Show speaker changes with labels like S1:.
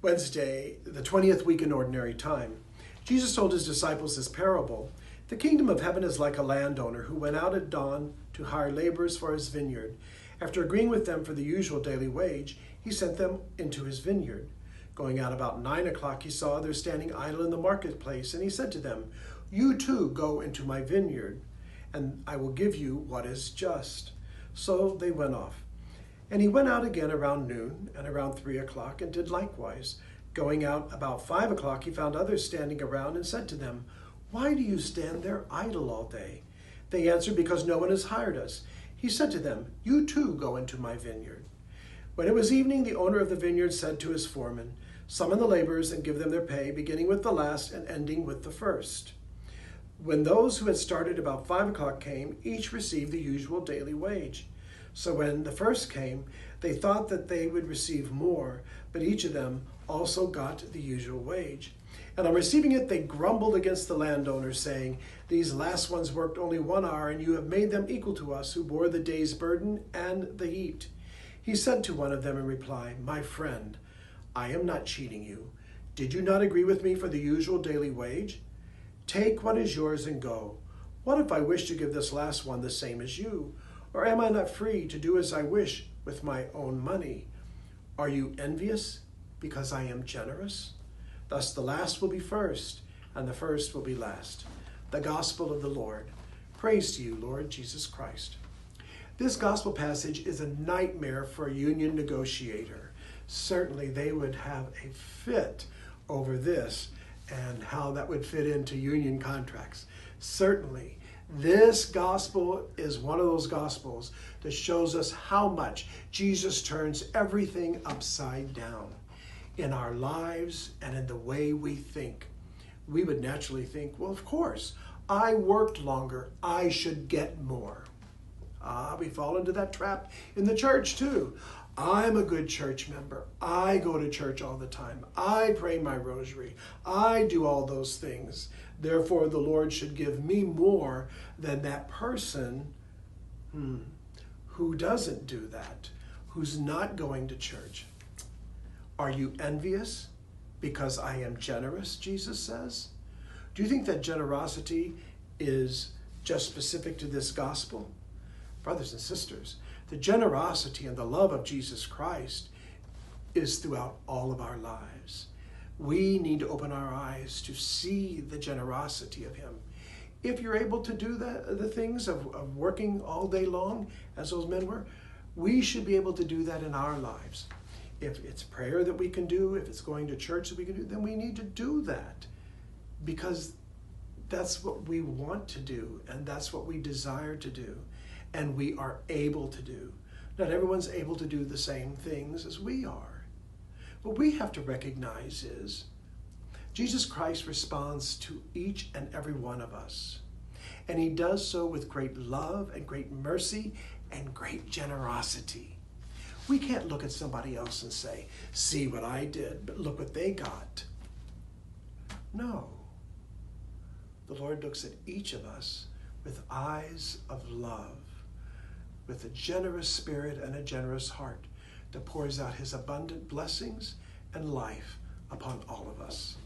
S1: Wednesday, the 20th week in Ordinary Time, Jesus told his disciples this parable. The kingdom of heaven is like a landowner who went out at dawn to hire laborers for his vineyard. After agreeing with them for the usual daily wage, he sent them into his vineyard. Going out about 9 o'clock, he saw others standing idle in the marketplace, and he said to them, "You too go into my vineyard, and I will give you what is just." So they went off. And he went out again around noon and around 3 o'clock and did likewise. Going out about 5 o'clock, he found others standing around and said to them, "Why do you stand there idle all day?" They answered, "Because no one has hired us." He said to them, "You too go into my vineyard." When it was evening, the owner of the vineyard said to his foreman, "Summon the laborers and give them their pay, beginning with the last and ending with the first." When those who had started about 5 o'clock came, each received the usual daily wage. So when the first came, they thought that they would receive more, but each of them also got the usual wage. And on receiving it, they grumbled against the landowner, saying, "These last ones worked only 1 hour, and you have made them equal to us, who bore the day's burden and the heat." He said to one of them in reply, "My friend, I am not cheating you. Did you not agree with me for the usual daily wage? Take what is yours and go. What if I wish to give this last one the same as you? Or am I not free to do as I wish with my own money? Are you envious because I am generous? Thus the last will be first, and the first will be last." The Gospel of the Lord. Praise to you, Lord Jesus Christ. This gospel passage is a nightmare for a union negotiator. Certainly they would have a fit over this and how that would fit into union contracts. Certainly, this gospel is one of those gospels that shows us how much Jesus turns everything upside down in our lives and in the way we think. We would naturally think, well, of course, I worked longer, I should get more. We fall into that trap in the church too. I'm a good church member. I go to church all the time. I pray my rosary. I do all those things. Therefore, the Lord should give me more than that person who doesn't do that, who's not going to church. Are you envious because I am generous, Jesus says? Do you think that generosity is just specific to this gospel? Brothers and sisters, the generosity and the love of Jesus Christ is throughout all of our lives. We need to open our eyes to see the generosity of him. If you're able to do the things of working all day long, as those men were, we should be able to do that in our lives. If it's prayer that we can do, if it's going to church that we can do, then we need to do that, because that's what we want to do, and that's what we desire to do, and we are able to do. Not everyone's able to do the same things as we are. What we have to recognize is Jesus Christ responds to each and every one of us, and he does so with great love and great mercy and great generosity. We can't look at somebody else and say, "See what I did, but look what they got." No. The Lord looks at each of us with eyes of love, with a generous spirit and a generous heart that pours out his abundant blessings and life upon all of us.